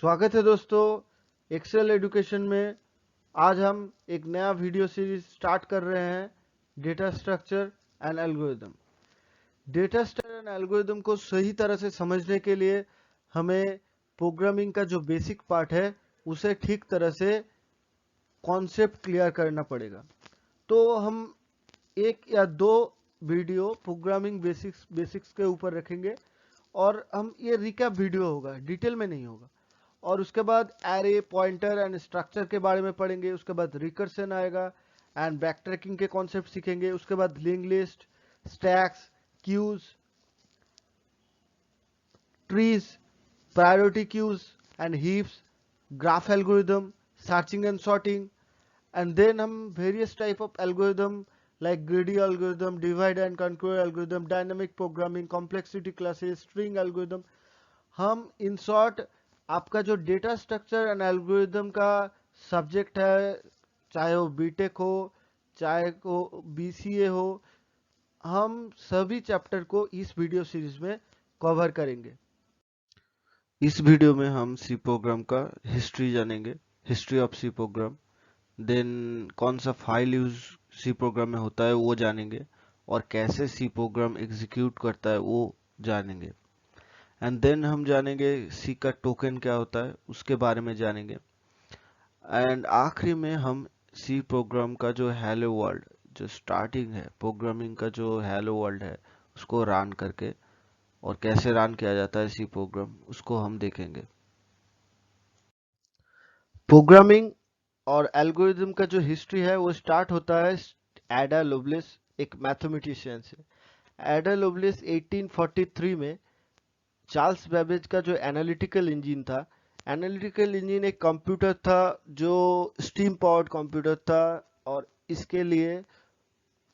स्वागत है दोस्तों एक्सेल एजुकेशन में। आज हम एक नया वीडियो सीरीज स्टार्ट कर रहे हैं, data structure and algorithm. Data structure and algorithm को सही तरह से समझने के लिए हमें प्रोग्रामिंग का जो बेसिक पार्ट है उसे ठीक तरह से कॉन्सेप्ट क्लियर करना पड़ेगा। तो हम एक या दो वीडियो प्रोग्रामिंग बेसिक्स के ऊपर रखेंगे और हम ये रिकैप वीडियो होगा, डिटेल में नहीं होगा। और उसके बाद एरे, पॉइंटर एंड स्ट्रक्चर के बारे में पढ़ेंगे। उसके बाद रिकर्सन आएगा एंड बैक ट्रैकिंग के कॉन्सेप्ट सीखेंगे। उसके बाद link list, stacks, queues, trees, priority queues and heaps, graph algorithm, searching and sorting, and then हम various type of algorithm like greedy algorithm, divide and conquer algorithm, dynamic programming, complexity classes, string algorithm। हम in short आपका जो data structure and algorithm का subject है, चाहे वो BTech हो चाहे वो बीसीए हो, हम सभी चैप्टर को इस वीडियो सीरीज में कवर करेंगे। इस वीडियो में हम सी प्रोग्राम का हिस्ट्री जानेंगे, history of C program. Then कौन सा फाइल यूज सी प्रोग्राम में होता है वो जानेंगे, और कैसे सी प्रोग्राम एग्जीक्यूट करता है वो जानेंगे। एंड देन हम जानेंगे सी का टोकन क्या होता है, उसके बारे में जानेंगे। एंड आखिरी में हम सी प्रोग्राम का जो हेलो वर्ल्ड, जो स्टार्टिंग है प्रोग्रामिंग का, जो हेलो वर्ल्ड है उसको रन करके और कैसे रन किया जाता है सी प्रोग्राम, उसको हम देखेंगे। प्रोग्रामिंग और एल्गोरिदम का जो हिस्ट्री है वो स्टार्ट होता है एडा लोवलेस, एक मैथमेटिशियन से। एडा लोवलेस 1843 में चार्ल्स बेबेज का जो एनालिटिकल इंजन था, एनालिटिकल इंजन एक कंप्यूटर था जो स्टीम पावर्ड कंप्यूटर था, और इसके लिए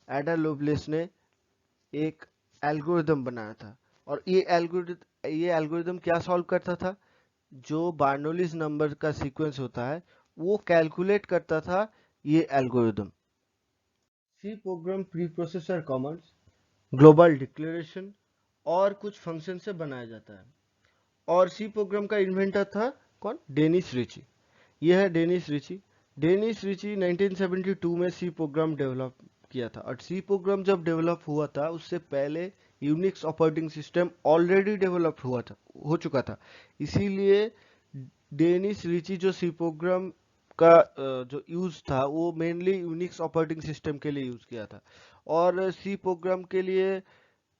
एडा लोवलेस ने एक एल्गोरिदम बनाया था। और ये एल्गोरिदम क्या सॉल्व करता था? जो बार्नोलीज नंबर का सीक्वेंस होता है वो कैलकुलेट करता था ये algorithm. C program preprocessor commands, global declaration और कुछ फंक्शन से बनाया जाता है। और सी प्रोग्राम का इन्वेंटर था कौन? Dennis Ritchie. यह है डेनिस रिची। डेनिस रिची 1972 में सी प्रोग्राम डेवलप किया था। और सी प्रोग्राम जब डेवलप हुआ था उससे पहले Unix operating system already develop हो चुका था। इसीलिए डेनिस रिची जो सी प्रोग्राम का जो यूज था वो मेनली यूनिक्स ऑपरेटिंग सिस्टम के लिए यूज किया था। और सी प्रोग्राम के लिए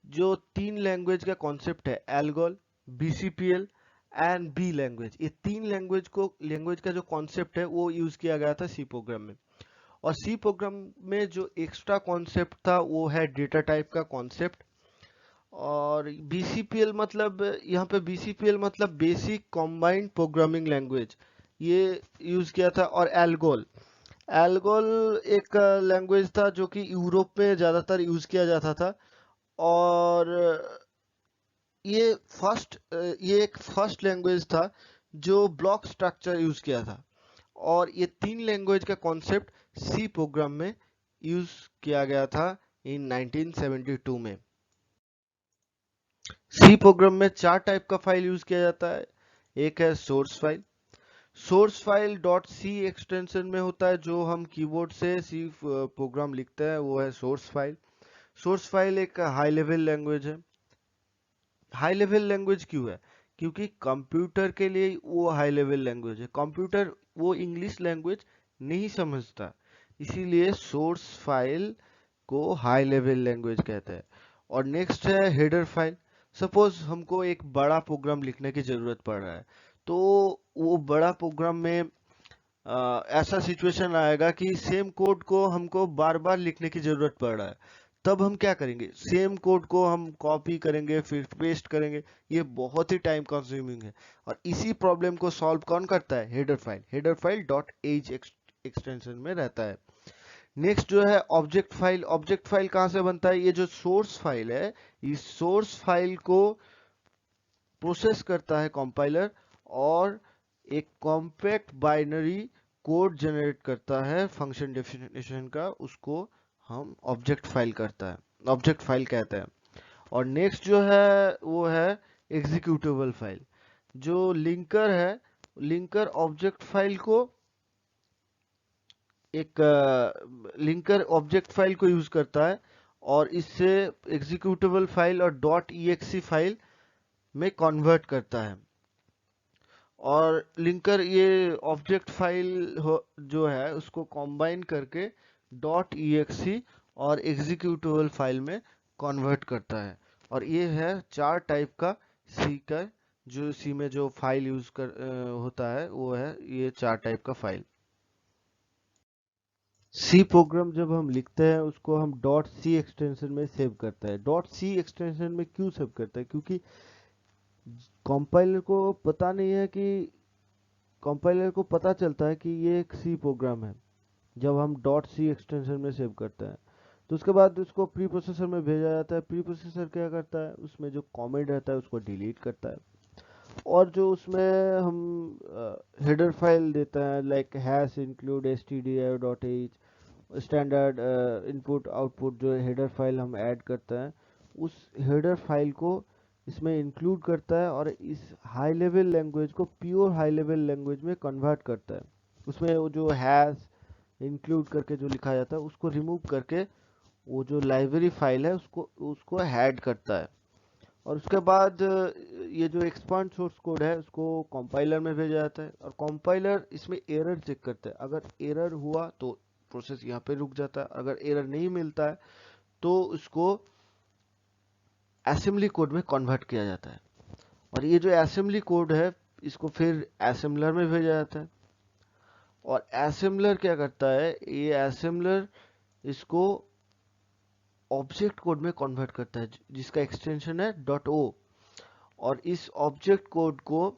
जो तीन लैंग्वेज का कॉन्सेप्ट है, ALGOL, BCPL and B language, ये तीन लैंग्वेज का जो कॉन्सेप्ट है वो यूज किया गया था सी प्रोग्राम में। और सी प्रोग्राम में जो एक्स्ट्रा कॉन्सेप्ट था वो है डेटा टाइप का कॉन्सेप्ट। और बीसीपीएल मतलब, यहाँ पे बीसीपीएल मतलब बेसिक कॉम्बाइंड प्रोग्रामिंग लैंग्वेज, ये यूज किया था। और एल्गोल, एल्गोल एक लैंग्वेज था जो कि यूरोप में ज्यादातर यूज किया जाता था। और ये एक फर्स्ट लैंग्वेज था जो ब्लॉक स्ट्रक्चर यूज किया था। और ये तीन लैंग्वेज का कॉन्सेप्ट सी प्रोग्राम में यूज किया गया था इन 1972 में। सी प्रोग्राम में चार टाइप का फाइल यूज किया जाता है। एक है source file. Source file dot C extension में होता है, जो हम कीबोर्ड से सी प्रोग्राम लिखते हैं वो है सोर्स फाइल। सोर्स फाइल एक हाई लेवल लैंग्वेज है। हाई लेवल लैंग्वेज क्यों है? क्योंकि कंप्यूटर के लिए वो हाई लेवल लैंग्वेज है। कंप्यूटर वो इंग्लिश लैंग्वेज नहीं समझता, इसीलिए सोर्स फाइल को हाई लेवल लैंग्वेज कहते हैं। और नेक्स्ट है हेडर फाइल। सपोज हमको एक बड़ा प्रोग्राम लिखने की जरूरत पड़ रहा है, तो वो बड़ा प्रोग्राम में ऐसा सिचुएशन आएगा कि सेम कोड को हमको बार बार लिखने की जरूरत पड़ रहा है। तब हम क्या करेंगे? सेम कोड को हम कॉपी करेंगे फिर पेस्ट करेंगे, ये बहुत ही टाइम कंज्यूमिंग है। और इसी प्रॉब्लम को सॉल्व कौन करता है? Header file. Header file dot h extension में रहता है। नेक्स्ट जो है ऑब्जेक्ट फाइल। ऑब्जेक्ट फाइल कहाँ से बनता है? ये जो सोर्स फाइल है, इस सोर्स फाइल को प्रोसेस करता है कंपाइलर, और एक कॉम्पैक्ट बाइनरी कोड जनरेट करता है फंक्शन डेफिनेशन का, उसको हम ऑब्जेक्ट फाइल कहते हैं। और नेक्स्ट जो है वो है एग्जीक्यूटेबल फाइल। जो लिंकर है लिंकर ऑब्जेक्ट फाइल को एक लिंकर ऑब्जेक्ट फाइल को यूज करता है और इससे एग्जीक्यूटेबल फाइल और डॉट .exe फाइल में कन्वर्ट करता है। और लिंकर ये ऑब्जेक्ट फाइल जो है उसको कंबाइन करके डॉट .exe और एग्जीक्यूटेबल फाइल में कन्वर्ट करता है। और ये है 4 टाइप का सी का, जो सी में जो फाइल यूज होता है वो है ये 4 टाइप का फाइल। सी प्रोग्राम जब हम लिखते हैं उसको हम डॉट सी एक्सटेंशन में सेव करते हैं। डॉट सी एक्सटेंशन में क्यों सेव करते हैं? क्योंकि कंपाइलर को पता नहीं है कि कंपाइलर को पता चलता है कि ये एक सी प्रोग्राम है जब हम डॉट सी एक्सटेंशन में सेव करते हैं। तो उसके बाद उसको प्री प्रोसेसर में भेजा जाता है। प्री प्रोसेसर क्या करता है, उसमें जो कमेंट रहता है उसको डिलीट करता है और जो उसमें हम हेडर फाइल देते हैं like hash include stdio.h standard input output जो हेडर फाइल हम ऐड करते हैं उस हेडर फाइल को इसमें इंक्लूड करता है और इस हाई लेवल लैंग्वेज को प्योर हाई लेवल लैंग्वेज में कन्वर्ट करता है। उसमें वो जो हैश इंक्लूड करके जो लिखा जाता है उसको रिमूव करके वो जो लाइब्रेरी फाइल है उसको उसको ऐड करता है। और उसके बाद ये जो एक्सपांड सोर्स कोड है उसको कंपाइलर में भेजा जाता है और कंपाइलर इसमें एरर चेक करता है। अगर एरर हुआ तो प्रोसेस यहाँ पे रुक जाता है, अगर एरर नहीं मिलता है तो उसको असेंबली कोड में कन्वर्ट किया जाता है। और ये जो असेंबली कोड है इसको फिर असेंबलर में भेजा जाता है और असेंबलर क्या करता है, ये असेंबलर इसको ऑब्जेक्ट कोड में कन्वर्ट करता है जिसका एक्सटेंशन है .o और इस ऑब्जेक्ट कोड को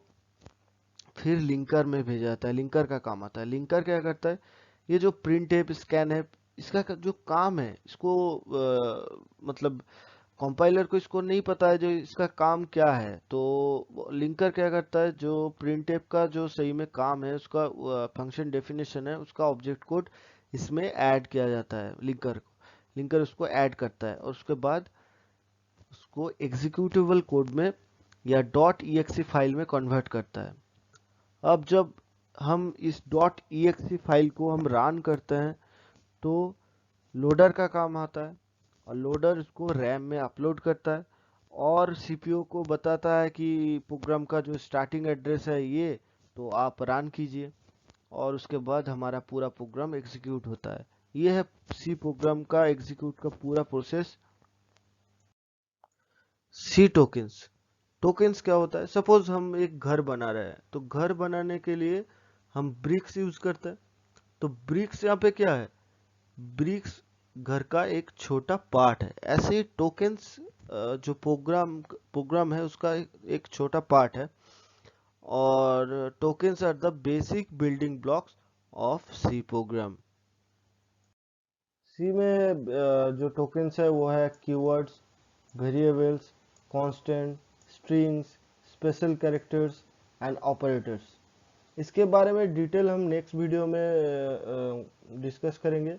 फिर लिंकर में भेजा जाता है। लिंकर का काम आता है। लिंकर क्या करता है, ये जो प्रिंट है स्कैन है इसका जो काम है इसको मतलब कंपाइलर को इसको नहीं पता है जो इसका काम क्या है। तो लिंकर क्या करता है, जो प्रिंटफ का जो सही में काम है उसका फंक्शन डेफिनेशन है उसका ऑब्जेक्ट कोड इसमें ऐड किया जाता है। लिंकर उसको ऐड करता है और उसके बाद उसको एग्जीक्यूटेबल कोड में या डॉट .exe फाइल में कन्वर्ट करता है। अब जब हम इस डॉट .exe फाइल को हम रन करते हैं तो लोडर का काम आता है और लोडर इसको रैम में अपलोड करता है और सीपीयू को बताता है कि प्रोग्राम का जो स्टार्टिंग एड्रेस है ये, तो आप रन कीजिए और उसके बाद हमारा पूरा प्रोग्राम एग्जीक्यूट होता है। ये है सी प्रोग्राम का एग्जीक्यूट का पूरा प्रोसेस। सी टोकन्स। टोकन्स क्या होता है, सपोज हम एक घर बना रहे हैं तो घर बनाने के लिए हम ब्रिक्स यूज करते हैं। तो ब्रिक्स यहाँ पे क्या है, ब्रिक्स घर का एक छोटा पार्ट है। ऐसे ही टोकन्स जो प्रोग्राम है उसका एक छोटा पार्ट है और tokens are the basic building blocks of C program. C में जो टोकन्स है वो है keywords, variables, constant, strings, special characters and operators. इसके बारे में डिटेल हम नेक्स्ट वीडियो में डिस्कस करेंगे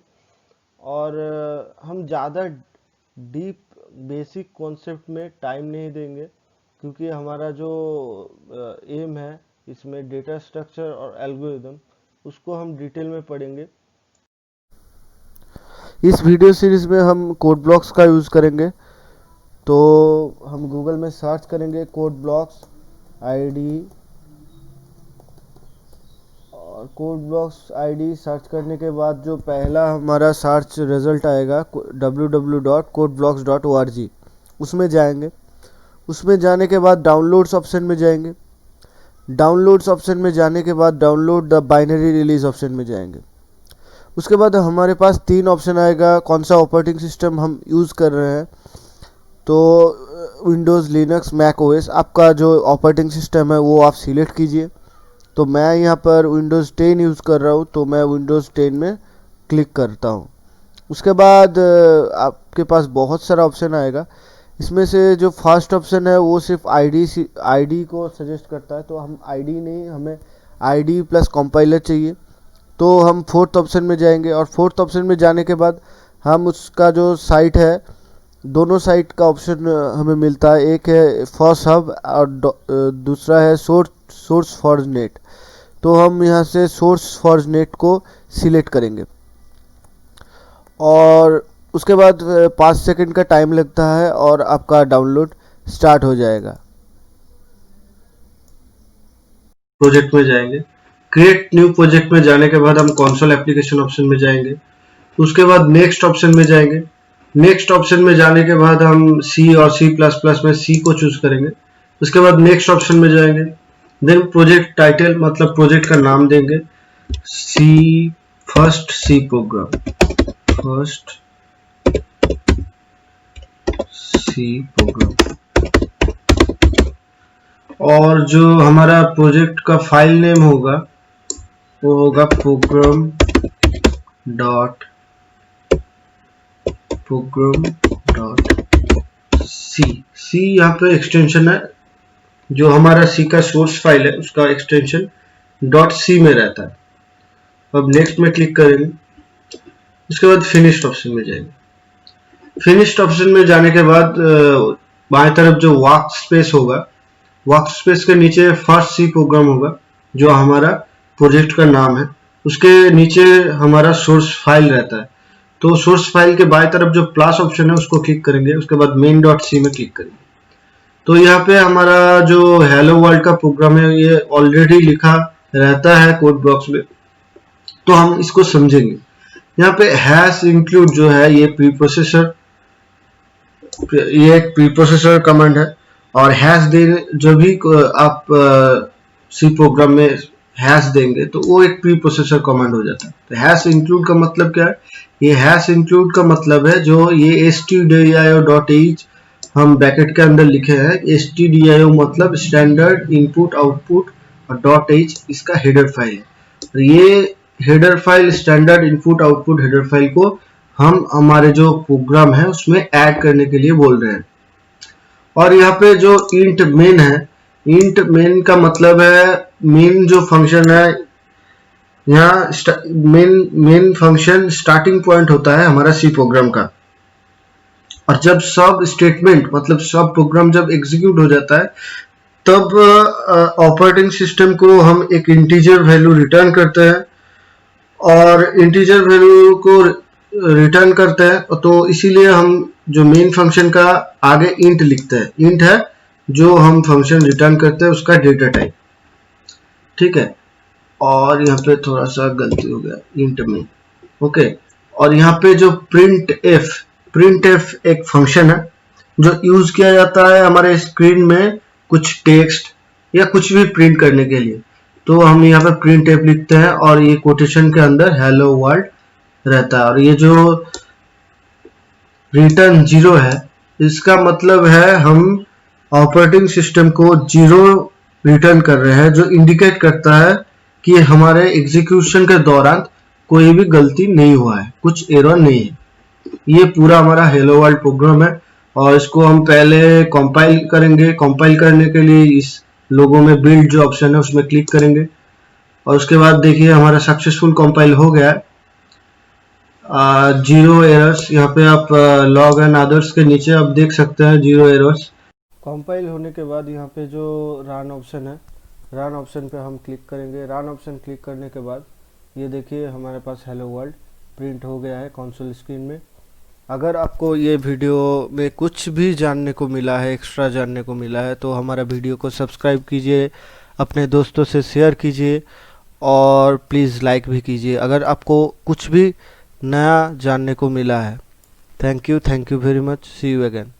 और हम ज़्यादा डीप बेसिक कॉन्सेप्ट में टाइम नहीं देंगे क्योंकि हमारा जो एम है इसमें डेटा स्ट्रक्चर और एल्गोरिदम उसको हम डिटेल में पढ़ेंगे। इस वीडियो सीरीज में हम कोड ब्लॉक्स का यूज़ करेंगे। तो हम गूगल में सर्च करेंगे कोड ब्लॉक्स आईडी और कोड ब्लॉक्स आईडी सर्च करने के बाद जो पहला हमारा सर्च रिजल्ट आएगा www.codeblocks.org, उसमें जाएंगे। उसमें जाने के बाद डाउनलोड्स ऑप्शन में जाएंगे। डाउनलोड्स ऑप्शन में जाने के बाद download the binary release option में जाएंगे। उसके बाद हमारे पास 3 ऑप्शन आएगा कौन सा ऑपरेटिंग सिस्टम हम यूज़ कर रहे हैं। तो विंडोज़, लिनक्स, मैक ओएस, आपका जो ऑपरेटिंग सिस्टम है वो आप सिलेक्ट कीजिए। तो मैं यहाँ पर विंडोज़ 10 यूज़ कर रहा हूँ तो मैं विंडोज़ 10 में क्लिक करता हूँ। उसके बाद आपके पास बहुत सारा ऑप्शन आएगा। इसमें से जो फर्स्ट ऑप्शन है वो सिर्फ आईडी को सजेस्ट करता है। तो हम आईडी नहीं, हमें आईडी प्लस कंपाइलर चाहिए। तो हम फोर्थ ऑप्शन में जाएंगे और फोर्थ ऑप्शन में जाने के बाद हम उसका जो साइट है, दोनों साइट का ऑप्शन हमें मिलता है। एक है फॉस हब और दूसरा है सोर्स फॉर नेट। तो हम यहाँ से सोर्स फॉर नेट को सिलेक्ट करेंगे और उसके बाद 5 सेकंड का टाइम लगता है और आपका डाउनलोड स्टार्ट हो जाएगा। प्रोजेक्ट में जाएंगे, क्रिएट न्यू प्रोजेक्ट में जाने के बाद हम कंसोल एप्लीकेशन ऑप्शन में जाएंगे, उसके बाद नेक्स्ट ऑप्शन में जाएंगे। नेक्स्ट ऑप्शन में जाने के बाद हम सी और सी प्लस प्लस में सी को चूज करेंगे, उसके बाद नेक्स्ट ऑप्शन में जाएंगे। देन प्रोजेक्ट टाइटल मतलब प्रोजेक्ट का नाम देंगे, C first C program, first C program. और जो हमारा प्रोजेक्ट का फाइल नेम होगा वो होगा प्रोग्राम डॉट सी। यहाँ पे एक्सटेंशन है, जो हमारा सी का सोर्स फाइल है उसका एक्सटेंशन डॉट सी में रहता है। अब नेक्स्ट में क्लिक करेंगे, उसके बाद फिनिश्ड ऑप्शन में जाएंगे। फिनिश्ड ऑप्शन में जाने के बाद बाएं तरफ जो वर्क स्पेस होगा, वर्क स्पेस के नीचे फर्स्ट सी प्रोग्राम होगा जो हमारा प्रोजेक्ट का नाम है, उसके नीचे हमारा सोर्स फाइल रहता है। तो सोर्स फाइल के बाएं तरफ जो प्लस ऑप्शन है उसको क्लिक करेंगे, उसके बाद मेन डॉट सी में क्लिक करेंगे। तो यहाँ पे हमारा जो हेलो वर्ल्ड का प्रोग्राम है ये ऑलरेडी लिखा रहता है कोड बॉक्स में, तो हम इसको समझेंगे। यहाँ पे हैश इंक्लूड जो है ये एक प्री प्रोसेसर कमांड है, और हैश दे जो भी आप सी प्रोग्राम में हैश देंगे तो वो एक प्री प्रोसेसर कमांड हो जाता है। तो हैश इंक्लूड का मतलब क्या है? ये हैश इंक्लूड का मतलब है जो ये stdio.h हम ब्रैकेट के अंदर लिखे हैं, stdio मतलब स्टैंडर्ड इनपुट आउटपुट और .h इसका हेडर फाइल है। और ये header file standard input output header file को हम हमारे जो प्रोग्राम है उसमें ऐड करने के लिए बोल रहे हैं। और यहाँ पे जो इंट मेन है, इंट मेन का मतलब है मेन जो फंक्शन है, यहाँ मेन फंक्शन स्टार्टिंग पॉइंट होता है हमारा सी प्रोग्राम का। और जब सब स्टेटमेंट मतलब सब प्रोग्राम जब एग्जीक्यूट हो जाता है तब ऑपरेटिंग सिस्टम को हम एक इंटीजर वैल्यू रिटर्न करते हैं, और इंटीजर वैल्यू को रिटर्न करते हैं तो इसीलिए हम जो मेन फंक्शन का आगे इंट लिखते हैं। इंट है जो हम फंक्शन रिटर्न करते हैं उसका डेटा टाइप, ठीक है। और यहाँ पे थोड़ा सा गलती हो गया, इंट में, ओके। और यहाँ पे जो प्रिंट एफ एक फंक्शन है जो यूज किया जाता है हमारे स्क्रीन में कुछ टेक्स्ट या कुछ भी प्रिंट करने के लिए। तो हम यहाँ पे प्रिंट एफ लिखते हैं और ये कोटेशन के अंदर हेलो वर्ल्ड रहता है। और ये जो रिटर्न 0 है इसका मतलब है हम ऑपरेटिंग सिस्टम को 0 रिटर्न कर रहे हैं, जो इंडिकेट करता है कि हमारे एग्जीक्यूशन के दौरान कोई भी गलती नहीं हुआ है, कुछ एरर नहीं है। ये पूरा हमारा हेलो वर्ल्ड प्रोग्राम है और इसको हम पहले कंपाइल करेंगे। कंपाइल करने के लिए इस लोगों में बिल्ड जो ऑप्शन है उसमें क्लिक करेंगे और उसके बाद देखिए हमारा सक्सेसफुल कंपाइल हो गया है। 0 एरर्स, यहाँ पे आप लॉग एंड अदर्स के नीचे आप देख सकते हैं 0 एरर्स। कंपाइल होने के बाद यहाँ पे जो रन ऑप्शन है, रन ऑप्शन पे हम क्लिक करेंगे। रन ऑप्शन क्लिक करने के बाद ये देखिए हमारे पास हेलो वर्ल्ड प्रिंट हो गया है कंसोल स्क्रीन में। अगर आपको ये वीडियो में कुछ भी जानने को मिला है, एक्स्ट्रा जानने को मिला है, तो हमारा वीडियो को सब्सक्राइब कीजिए, अपने दोस्तों से शेयर कीजिए और प्लीज़ लाइक भी कीजिए अगर आपको कुछ भी नया जानने को मिला है। Thank you very much, see you again.